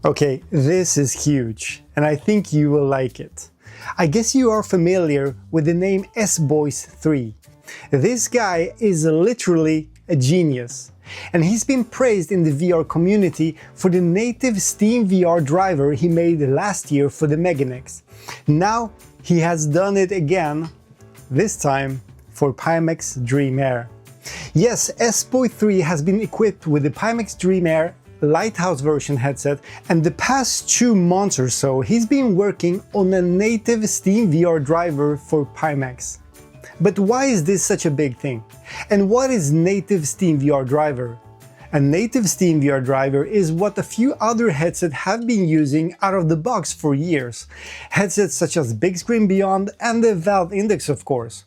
Okay, this is huge, and I think you will like it. I guess you are familiar with the name SBoys3. This guy is literally a genius, and he's been praised in the VR community for the native SteamVR driver he made last year for the Meganex. Now he has done it again, this time for Pimax Dream Air. Yes, SBoys3 has been equipped with the Pimax Dream Air Lighthouse version headset, and the past 2 months or so he's been working on a native SteamVR driver for Pimax. But why is this such a big thing? And what is native SteamVR driver? A native SteamVR driver is what a few other headsets have been using out of the box for years. Headsets such as Big Screen Beyond and the Valve Index, of course.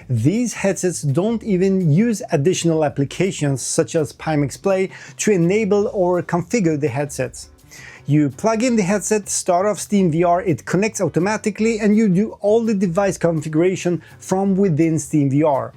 These headsets don't even use additional applications such as Pimax Play to enable or configure the headsets. You plug in the headset, start off SteamVR, it connects automatically, and you do all the device configuration from within SteamVR.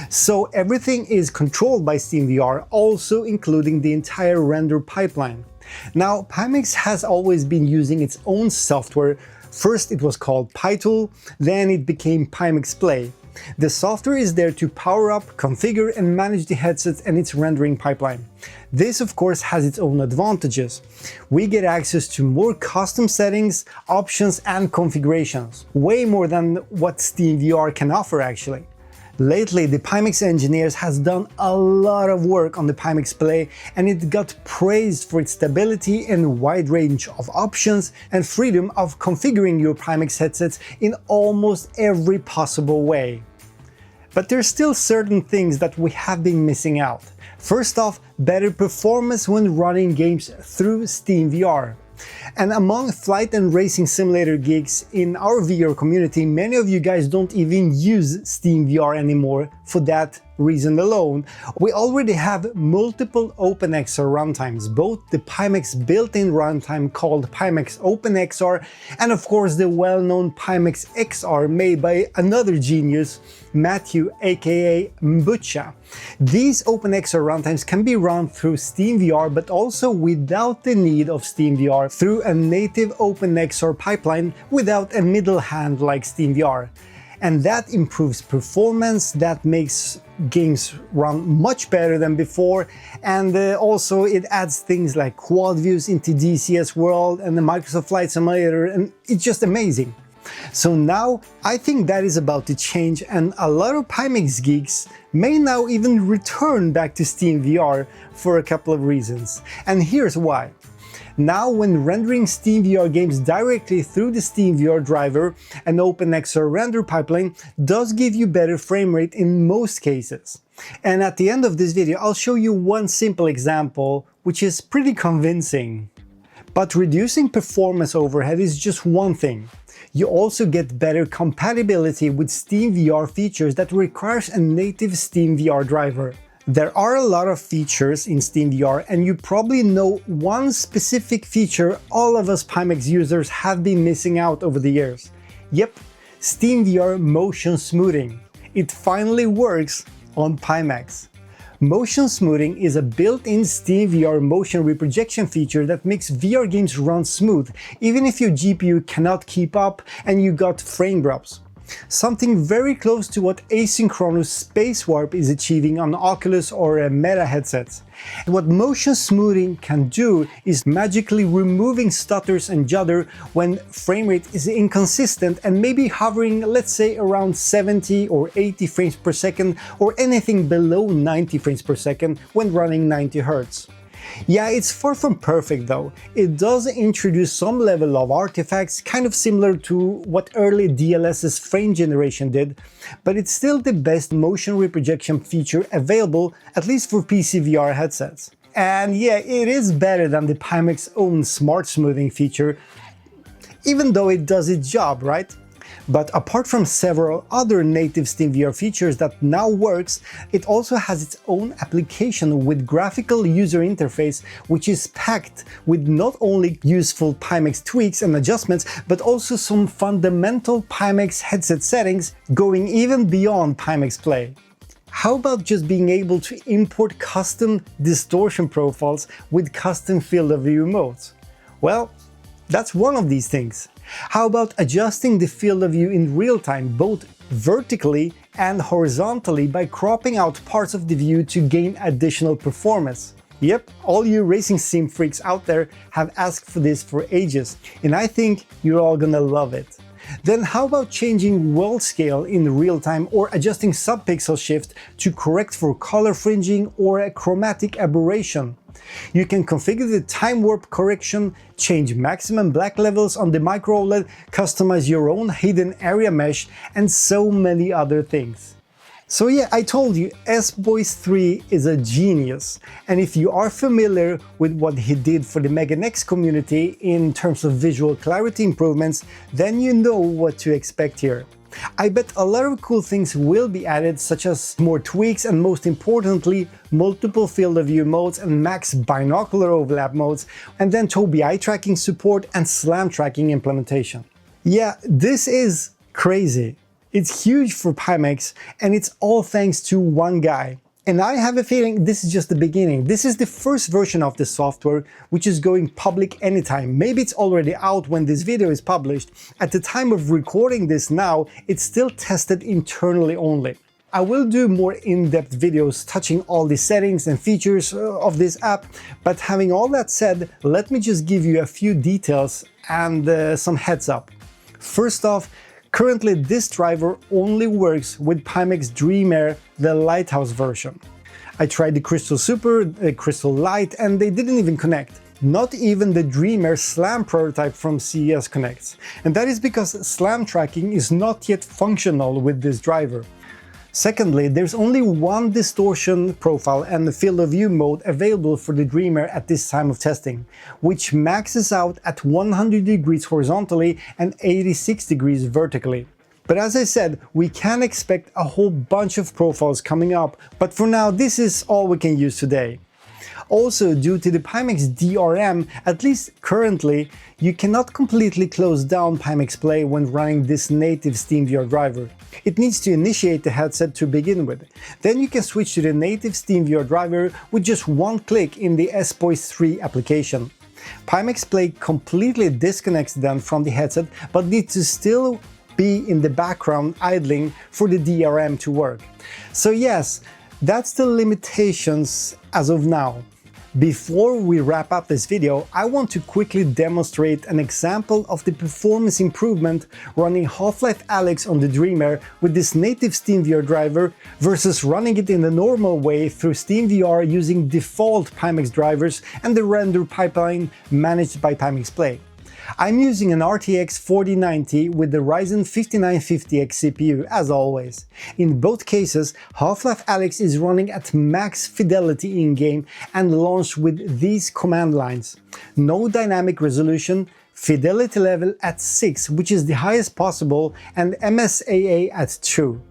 So everything is controlled by SteamVR, also including the entire render pipeline. Now, Pimax has always been using its own software. First it was called PyTool, then it became Pimax Play. The software is there to power up, configure and manage the headsets and its rendering pipeline. This of course has its own advantages. We get access to more custom settings, options and configurations. Way more than what SteamVR can offer actually. Lately, the Pimax engineers has done a lot of work on the Pimax Play, and it got praised for its stability and wide range of options and freedom of configuring your Pimax headsets in almost every possible way. But there's still certain things that we have been missing out. First off, better performance when running games through SteamVR. And among flight and racing simulator geeks in our VR community, many of you guys don't even use SteamVR anymore for that reason alone. We already have multiple OpenXR runtimes, both the Pimax built-in runtime called Pimax OpenXR and of course the well-known Pimax XR made by another genius, Matthew aka Mbucha. These OpenXR runtimes can be run through SteamVR but also without the need of SteamVR through a native OpenXR pipeline without a middle hand like SteamVR. And that improves performance, that makes games run much better than before, and also it adds things like quad views into DCS World and the Microsoft Flight Simulator, and it's just amazing. So now I think that is about to change, and a lot of Pimax geeks may now even return back to SteamVR for a couple of reasons. And here's why. Now, when rendering SteamVR games directly through the SteamVR driver, an OpenXR render pipeline does give you better frame rate in most cases. And at the end of this video, I'll show you one simple example, which is pretty convincing. But reducing performance overhead is just one thing. You also get better compatibility with SteamVR features that requires a native SteamVR driver. There are a lot of features in SteamVR, and you probably know one specific feature all of us Pimax users have been missing out over the years. Yep, SteamVR motion smoothing. It finally works on Pimax. Motion smoothing is a built-in SteamVR motion reprojection feature that makes VR games run smooth, even if your GPU cannot keep up and you got frame drops. Something very close to what asynchronous space warp is achieving on Oculus or Meta headsets. What motion smoothing can do is magically removing stutters and judder when frame rate is inconsistent and maybe hovering, let's say, around 70 or 80 frames per second or anything below 90 frames per second when running 90 Hz. Yeah, it's far from perfect though. It does introduce some level of artifacts, kind of similar to what early DLSS frame generation did, but it's still the best motion reprojection feature available, at least for PC VR headsets. And yeah, it is better than the Pimax own smart smoothing feature, even though it does its job, right? But apart from several other native SteamVR features that now works, it also has its own application with graphical user interface, which is packed with not only useful Pimax tweaks and adjustments, but also some fundamental Pimax headset settings going even beyond Pimax Play. How about just being able to import custom distortion profiles with custom field of view modes? Well, that's one of these things. How about adjusting the field of view in real time, both vertically and horizontally, by cropping out parts of the view to gain additional performance? Yep, all you racing sim freaks out there have asked for this for ages, and I think you're all gonna love it. Then how about changing world scale in real time or adjusting subpixel shift to correct for color fringing or a chromatic aberration? You can configure the time warp correction, change maximum black levels on the micro OLED, customize your own hidden area mesh, and so many other things. So yeah, I told you, SBoys3 is a genius, and if you are familiar with what he did for the Megan X community in terms of visual clarity improvements, then you know what to expect here. I bet a lot of cool things will be added, such as more tweaks and, most importantly, multiple field of view modes and max binocular overlap modes, and then Tobii eye tracking support and slam tracking implementation. Yeah, this is crazy. It's huge for Pimax, and it's all thanks to one guy. And I have a feeling this is just the beginning. This is the first version of the software, which is going public anytime. Maybe it's already out when this video is published. At the time of recording this now, it's still tested internally only. I will do more in-depth videos touching all the settings and features of this app, but having all that said, let me just give you a few details and some heads up. First off, currently this driver only works with Pimax Dream Air, the Lighthouse version. I tried the Crystal Super, the Crystal Light, and they didn't even connect. Not even the Dream Air Slam prototype from CES connects. And that is because slam tracking is not yet functional with this driver. Secondly, there's only one distortion profile and the field of view mode available for the Dream Air at this time of testing, which maxes out at 100 degrees horizontally and 86 degrees vertically. But as I said, we can expect a whole bunch of profiles coming up, but for now this is all we can use today. Also, due to the Pimax DRM, at least currently, you cannot completely close down Pimax Play when running this native SteamVR driver. It needs to initiate the headset to begin with. Then you can switch to the native SteamVR driver with just one click in the SBoys3 application. Pimax Play completely disconnects then from the headset, but needs to still be in the background idling for the DRM to work. So yes, that's the limitations as of now. Before we wrap up this video, I want to quickly demonstrate an example of the performance improvement running Half-Life Alyx on the Dream Air with this native SteamVR driver versus running it in the normal way through SteamVR using default Pimax drivers and the render pipeline managed by Pimax Play. I'm using an RTX 4090 with the Ryzen 5950X CPU as always. In both cases, Half-Life Alyx is running at max fidelity in-game and launched with these command lines: no dynamic resolution, fidelity level at 6, which is the highest possible, and MSAA at 2.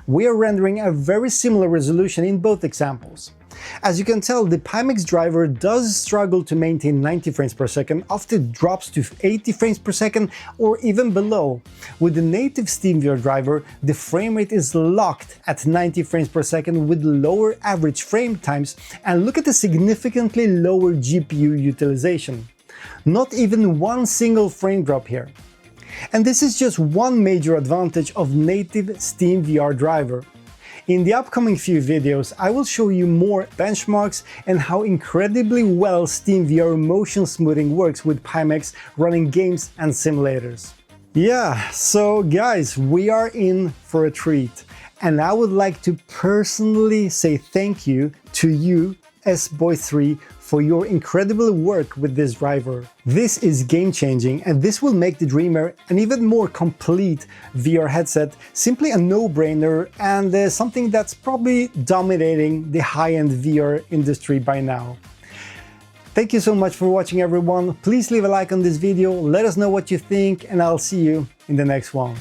We are rendering a very similar resolution in both examples. As you can tell, the Pimax driver does struggle to maintain 90 frames per second, often drops to 80 frames per second or even below. With the native SteamVR driver, the frame rate is locked at 90 frames per second with lower average frame times, and look at the significantly lower GPU utilization. Not even one single frame drop here. And this is just one major advantage of native SteamVR driver. In the upcoming few videos, I will show you more benchmarks and how incredibly well SteamVR motion smoothing works with Pimax running games and simulators. Yeah, so guys, we are in for a treat. And I would like to personally say thank you to you, SBoys3, for your incredible work with this driver. This is game-changing, and this will make the Dream Air an even more complete VR headset, simply a no-brainer, and something that's probably dominating the high-end VR industry by now. Thank you so much for watching, everyone. Please leave a like on this video, let us know what you think, and I'll see you in the next one.